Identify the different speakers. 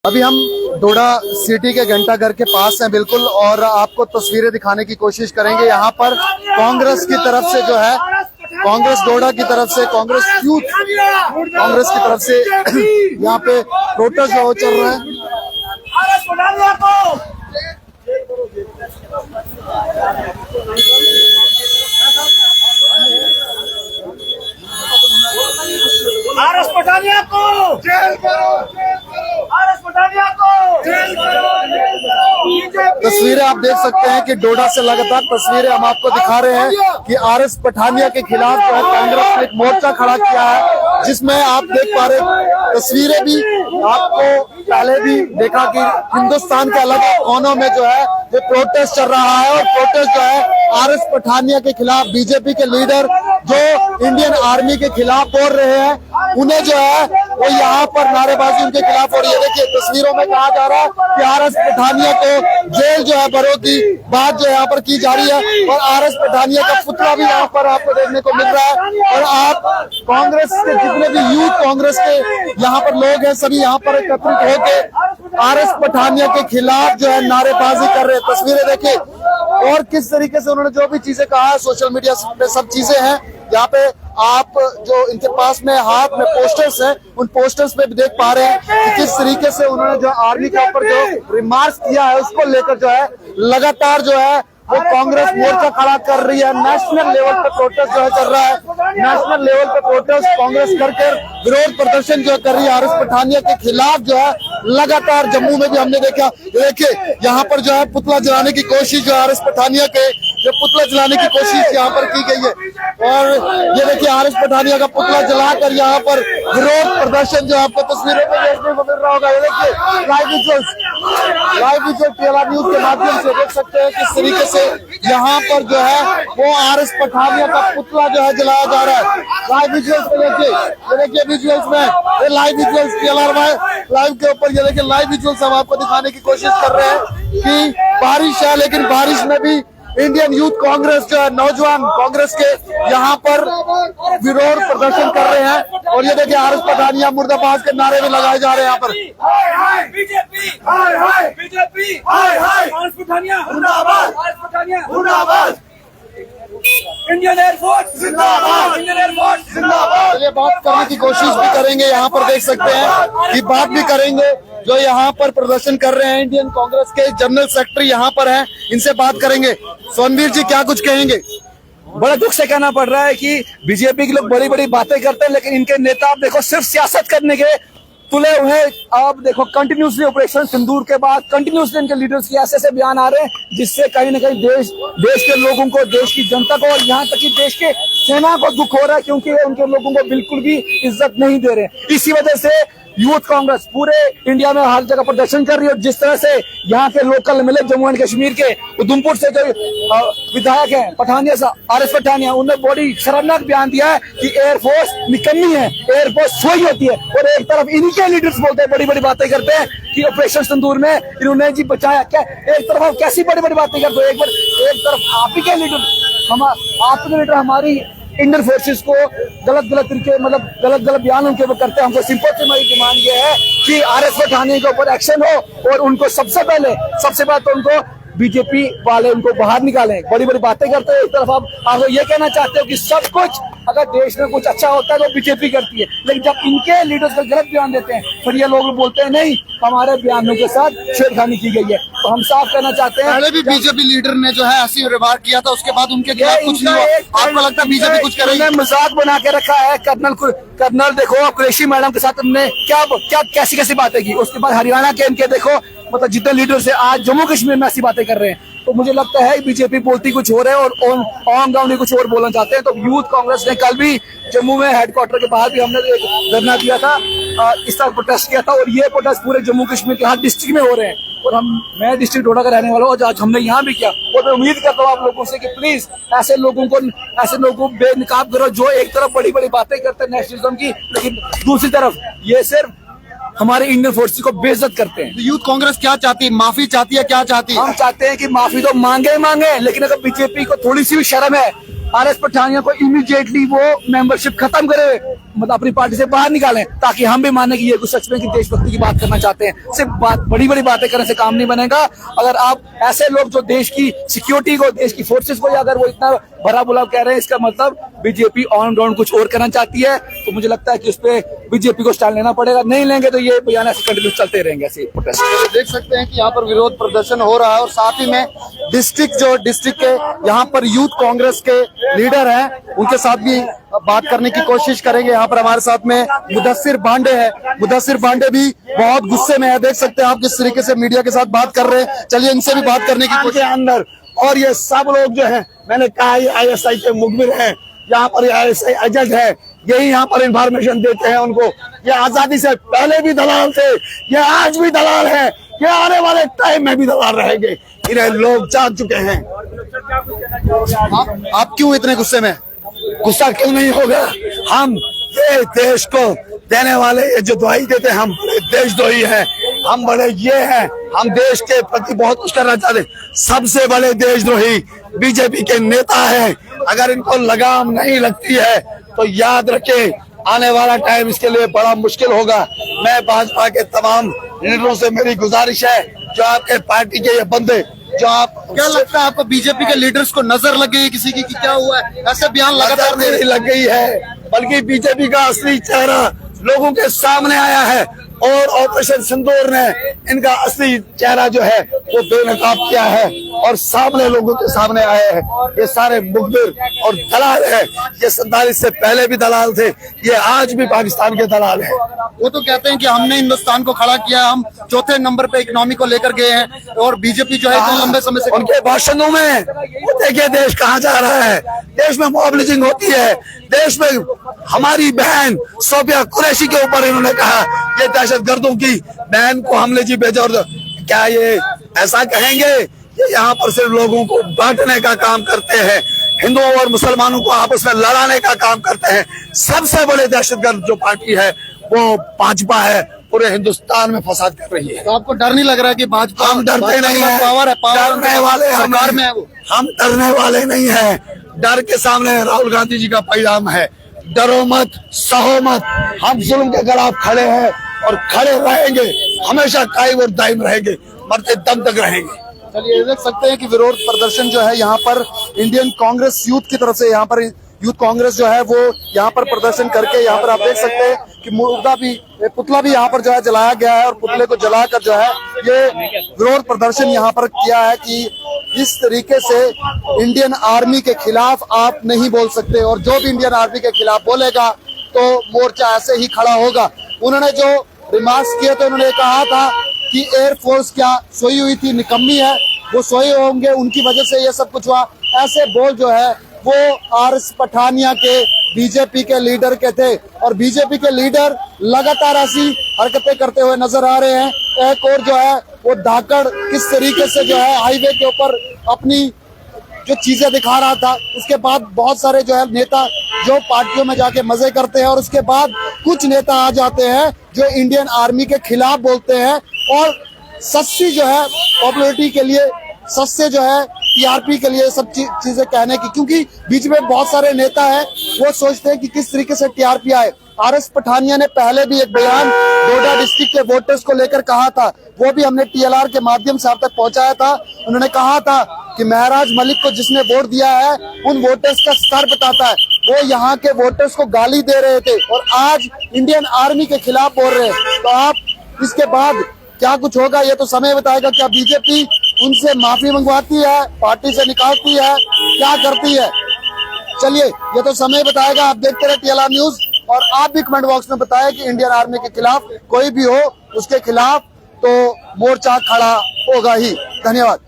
Speaker 1: अभी हम डोडा सिटी के घंटाघर के पास हैं बिल्कुल, और आपको तस्वीरें दिखाने की कोशिश करेंगे। यहाँ पर कांग्रेस की तरफ से जो है, कांग्रेस डोडा की तरफ से, कांग्रेस यूथ कांग्रेस की तरफ से यहाँ पे प्रोटेस्ट जो चल रहा है।
Speaker 2: आरएस पठानिया को जेल करो, आरएस पठानिया को जेल करो।
Speaker 1: तस्वीरें आप देख सकते हैं कि डोडा से लगातार तस्वीरें हम आपको दिखा रहे हैं कि आरएस पठानिया के खिलाफ जो है कांग्रेस ने एक मोर्चा खड़ा किया है, जिसमें आप देख पा रहे तस्वीरें भी आपको पहले भी देखा कि हिंदुस्तान के अलग कोनों में जो है ये प्रोटेस्ट चल रहा है। और प्रोटेस्ट जो है आरएस पठानिया के खिलाफ, बीजेपी के लीडर जो इंडियन आर्मी के खिलाफ बोल रहे हैं, उन्हें जो है वो यहाँ पर नारेबाजी उनके खिलाफ हो रही है। देखिए तस्वीरों में कहा जा रहा है कि आरएस पठानिया को जेल जो है भरो की बात जो यहाँ पर की जा रही है, और आरएस पठानिया का पुतला भी यहाँ पर आपको देखने को मिल रहा है। और आप कांग्रेस के जितने भी यूथ कांग्रेस के यहाँ पर लोग हैं, सभी यहाँ पर एकत्रित होकर आरएस पठानिया के खिलाफ जो है नारेबाजी कर रहे हैं। तस्वीरें देखिए और किस तरीके से उन्होंने जो भी चीजें कहा है, सोशल मीडिया पे सब चीजें हैं। यहाँ पे आप जो इनके पास में हाथ में पोस्टर्स हैं, उन पोस्टर्स पे भी देख पा रहे हैं कि किस तरीके से उन्होंने जो आर्मी के ऊपर जो रिमार्क्स किया है, उसको लेकर जो है लगातार जो है वो कांग्रेस मोर्चा खड़ा कर रही है। नेशनल लेवल पे प्रोटेस्ट जो है चल रहा है, नेशनल लेवल पे प्रोटेस्ट कांग्रेस करके विरोध प्रदर्शन जो कर रही है आरएस पठानिया के खिलाफ जो है लगातार। जम्मू में भी हमने देखा, देखिए यहाँ पर जो है पुतला जलाने की कोशिश जो आरएस पठानिया के जो पुतला जलाने की कोशिश यहाँ पर की गई है। और ये देखिए आरएस पठानिया का पुतला जलाकर यहाँ पर विरोध प्रदर्शन जो आपको तस्वीरों में देखने को मिल रहा होगा। ये देखिए लाइव विजुअल टीएलआर न्यूज के माध्यम से देख सकते हैं किस तरीके से यहाँ पर जो है वो आरएस पठानिया का पुतला जो है जलाया जा रहा है। लाइव विजुअल्स में देखिए, ये देखिए विजुअल्स में, ये लाइव विजुअल्स टीएलआर लाइव के ऊपर ये देखिए लाइव विजुअल्स हम आपको दिखाने की कोशिश कर रहे हैं कि बारिश है, लेकिन बारिश में भी इंडियन यूथ कांग्रेस जो है, नौजवान कांग्रेस के यहाँ पर विरोध प्रदर्शन कर रहे हैं। और ये देखिए आरएस पठानिया मुर्दाबाद के नारे भी लगाए जा रहे हैं यहाँ पर।
Speaker 2: बीजेपी बीजेपी आरएस पठानिया मुर्दाबाद, आरएस पठानिया मुर्दाबाद, इंडियन एयरफोर्स जिंदाबाद, इंडियन एयरफोर्स जिंदाबाद।
Speaker 1: चलिए बात करने की कोशिश भी करेंगे, यहाँ पर देख सकते हैं कि बात भी करेंगे जो यहाँ पर प्रदर्शन कर रहे हैं इंडियन कांग्रेस के जनरल सेक्रेटरी यहाँ पर हैं, इनसे बात करेंगे। सोनवीर जी क्या कुछ कहेंगे?
Speaker 3: बड़ा दुख से कहना पड़ रहा है कि बीजेपी के लोग बड़ी बड़ी बातें करते हैं, लेकिन इनके नेता आप देखो सिर्फ सियासत करने के तुले हुए। आप देखो कंटिन्यूसली ऑपरेशन सिंदूर के बाद कंटिन्यूसली इनके लीडर्स के ऐसे बयान आ रहे हैं, जिससे कहीं ना कहीं देश के लोगों को, देश की जनता को, और यहाँ तक कि देश के सेना को दुख हो रहा है, क्योंकि उनके लोगों को बिल्कुल भी इज्जत नहीं दे रहे। इसी वजह से यूथ कांग्रेस पूरे इंडिया में हर जगह प्रदर्शन कर रही है। जिस तरह से यहाँ के लोकल मिले जम्मू एंड कश्मीर के उधमपुर से जो विधायक हैं पठानिया साहब, आरएस पठानिया, उन्होंने बड़ी शर्मनाक बयान दिया है कि एयरफोर्स निकम्मी है, एयरफोर्स सोई होती है। और एक तरफ इनके लीडर्स बोलते हैं, बड़ी बड़ी बातें करते हैं कि ऑपरेशन सिंदूर में इन्होंने जी बचाया। क्या एक तरफ आप कैसी बड़ी बड़ी बातें करते हो? एक तरफ आप ही के लीडर, आपके लीडर हमारी इंडियन फोर्सेस को गलत तरीके, मतलब गलत बयान उनके ऊपर करते हैं। हमको सिंपल से हमारी डिमांड ये है कि आरएस पठानिया के ऊपर एक्शन हो, और उनको सबसे पहले तो उनको बीजेपी वाले उनको बाहर निकालें। बड़ी बड़ी बातें करते हैं, एक तरफ आप ये कहना चाहते हो कि सब कुछ अगर देश में कुछ अच्छा होता है तो बीजेपी करती है, लेकिन जब इनके लीडर्स को गलत बयान देते हैं फिर ये लोग बोलते हैं नहीं, हमारे बयानों के साथ छेड़खानी की गई है। तो हम साफ कहना चाहते हैं,
Speaker 1: पहले भी बीजेपी लीडर ने जो है ऐसी रिमार्क किया था, उसके बाद उनके खिलाफ कुछ नहीं हुआ। आपको लगता है बीजेपी कुछ करेगी?
Speaker 3: मजाक बना के रखा है। कर्नल देखो कुरैशी मैडम के साथ हमने क्या कैसी बातें की। उसके बाद हरियाणा के इनके देखो, मतलब जितने लीडर से आज जम्मू कश्मीर में ऐसी बातें कर रहे हैं। तो मुझे लगता है बीजेपी बोलती कुछ हो रहे हैं और ऑन ग्राउंड कुछ और बोलना चाहते हैं। तो यूथ कांग्रेस ने कल भी जम्मू में हेडक्वार्टर के बाहर भी हमने एक धरना दिया था, इस तरह प्रोटेस्ट किया था, और ये प्रोटेस्ट पूरे जम्मू कश्मीर के हर डिस्ट्रिक्ट में हो रहे हैं। और मैं डिस्ट्रिक्ट डोडा का रहने वाला हूँ, आज हमने यहाँ भी किया। और मैं उम्मीद करता हूँ आप लोगों से कि प्लीज ऐसे लोगों को बेनकाब करो जो एक तरफ बड़ी बड़ी बातें करते हैं नेशनलिज्म की, लेकिन दूसरी तरफ ये सिर्फ हमारे इंडियन फोर्सेस को बेइज्जत करते हैं।
Speaker 1: तो यूथ कांग्रेस क्या चाहती है? माफी चाहती है? क्या चाहती है?
Speaker 3: हम चाहते हैं कि माफी तो मांगे, लेकिन अगर बीजेपी को थोड़ी सी भी शर्म है, आरएस पठानिया को इमीडिएटली वो मेंबरशिप खत्म करे मतलब अपनी पार्टी से बाहर निकालें, ताकि हम भी माने कि ये कुछ सच में कि देशभक्ति की बात करना चाहते हैं। सिर्फ बड़ी बड़ी बातें करने से काम नहीं बनेगा। अगर आप ऐसे लोग जो देश की सिक्योरिटी को, देश की फोर्सेस को, अगर वो इतना भरा बुला कह रहे हैं, इसका मतलब बीजेपी ऑन ग्राउंड कुछ और करना चाहती है। तो मुझे लगता है कि उस पर बीजेपी को स्टैंड लेना पड़ेगा। नहीं लेंगे तो ये बयान ऐसे कंटिन्यू चलते रहेंगे ऐसे प्रोटेस्ट।
Speaker 1: देख सकते हैं कि यहाँ पर विरोध प्रदर्शन हो रहा है और साथ ही में डिस्ट्रिक्ट के यहाँ पर यूथ कांग्रेस के लीडर हैं, उनके साथ भी बात करने की कोशिश करेंगे। यहाँ पर हमारे साथ में मुदस्सिर पांडे है। मुदस्सिर पांडे भी बहुत गुस्से में है। देख सकते हैं आप किस तरीके से मीडिया के साथ बात कर रहे हैं। चलिए इनसे भी बात करने की कोशिश।
Speaker 4: अंदर और ये सब लोग जो है, मैंने कहा ये ISI के मुखबिर हैं, यहाँ पर ISI एजेंट है, यही यहाँ पर इंफॉर्मेशन देते हैं उनको। ये आजादी से पहले भी दलाल थे, ये आज भी दलाल है, ये आने वाले टाइम में भी दलाल रहेंगे। इन्हें लोग जान चुके हैं।
Speaker 1: आप क्यों इतने गुस्से में?
Speaker 4: गुस्सा क्यों नहीं होगा? हम ये देश को देने वाले, ये जो दुआई देते हैं, हम बड़े देशद्रोही हैं, हम बड़े ये हैं, हम देश के प्रति बहुत कुछ करना चाहते। सबसे बड़े देशद्रोही बीजेपी के नेता हैं। अगर इनको लगाम नहीं लगती है तो याद रखें, आने वाला टाइम इसके लिए बड़ा मुश्किल होगा। मैं भाजपा के तमाम लीडरों से मेरी गुजारिश है, जो आपके पार्टी के ये बंदे, जो आप,
Speaker 1: क्या लगता है आपको बीजेपी के लीडर्स को नजर लग गई किसी की कि क्या हुआ है? ऐसे बयान लगातार
Speaker 4: नहीं लग गई है, बल्कि बीजेपी का असली चेहरा लोगों के सामने आया है और ऑपरेशन सिंदूर ने इनका असली चेहरा जो है वो बेनकाब किया है और सामने लोगों के सामने आए हैं। ये सारे मुखबिर और दलाल है। ये 47 से पहले भी दलाल थे, ये आज भी पाकिस्तान के दलाल है।
Speaker 1: वो तो कहते हैं कि हमने हिंदुस्तान को खड़ा किया, हम चौथे नंबर पे इकोनॉमी को लेकर गए हैं और बीजेपी जो है इतने लंबे समय से।
Speaker 4: उनके भाषणों में वो देखिए देश कहाँ जा रहा है। देश में मॉबलिजिंग होती है, देश में हमारी बहन सोफिया कुरैशी के ऊपर इन्होंने कहा ये दहशतगर्दों की बहन को हमने जी भेजा। और क्या ये ऐसा कहेंगे? ये यहाँ पर सिर्फ लोगों को बांटने का काम करते हैं, हिंदुओं और मुसलमानों को आपस में लड़ाने का काम करते हैं। सबसे बड़े दहशतगर्द जो पार्टी है वो भाजपा है, पूरे हिंदुस्तान में फसाद कर रही है।
Speaker 1: तो आपको डर नहीं लग रहा कि भाजपा?
Speaker 4: हम डरते नहीं है,
Speaker 1: पावर है,
Speaker 4: डरने वाले
Speaker 1: सरकार में है वो।
Speaker 4: हम डरने वाले नहीं है। डर के सामने राहुल गांधी जी का पैगाम है, डरो मत, सहो मत। हम जुल्म के खिलाफ खड़े हैं और खड़े रहेंगे, हमेशा कायम और दायम रहेंगे, मरते दम तक रहेंगे।
Speaker 1: चलिए देख सकते हैं कि विरोध प्रदर्शन जो है यहाँ पर इंडियन कांग्रेस यूथ की तरफ से, यहाँ पर यूथ कांग्रेस जो है वो यहाँ पर प्रदर्शन करके, यहाँ पर आप देख सकते हैं कि पुतला भी यहाँ पर जो है जलाया गया है और पुतले को जलाकर जो है ये विरोध प्रदर्शन यहाँ पर किया है कि इस तरीके से इंडियन आर्मी के खिलाफ आप नहीं बोल सकते और जो भी इंडियन आर्मी के खिलाफ बोलेगा तो मोर्चा ऐसे ही खड़ा होगा। उन्होंने जो रिमार्क्स किए थे, उन्होंने कहा था कि एयरफोर्स क्या सोई हुई थी, निकम्मी है, वो सोए होंगे, उनकी वजह से ये सब कुछ हुआ। ऐसे बोल जो है वो RS पठानिया के बीजेपी के लीडर के थे और बीजेपी के लीडर लगातार ऐसी हरकतें करते हुए नजर आ रहे हैं। एक और जो है वो धाकड़ किस तरीके से जो है हाईवे के ऊपर अपनी जो चीजें दिखा रहा था, उसके बाद बहुत सारे जो है नेता जो पार्टियों में जाके मजे करते हैं और उसके बाद कुछ नेता आ जाते हैं जो इंडियन आर्मी के खिलाफ बोलते हैं और सस्ती जो है पॉपुलरिटी के लिए, सस्ते जो है TRP के लिए सब चीजें कहने की, क्योंकि बीच में बहुत सारे नेता हैं वो सोचते हैं कि किस तरीके से TRP आए। RS पठानिया ने पहले भी एक बयान डोडा डिस्ट्रिक्ट के वोटर्स को लेकर कहा था, वो भी हमने TLR के माध्यम से आप तक पहुंचाया था। उन्होंने कहा था कि महराज मलिक को जिसने वोट दिया है उन वोटर्स का स्तर बताता है। वो यहाँ के वोटर्स को गाली दे रहे थे और आज इंडियन आर्मी के खिलाफ बोल रहे हैं। तो आप इसके बाद क्या कुछ होगा ये तो समय बताएगा। क्या बीजेपी उनसे माफी मंगवाती है, पार्टी से निकालती है, क्या करती है? चलिए ये तो समय बताएगा। आप देखते रहे TLR न्यूज और आप भी कमेंट बॉक्स में बताएं कि इंडियन आर्मी के खिलाफ कोई भी हो उसके खिलाफ तो मोर्चा खड़ा होगा ही। धन्यवाद।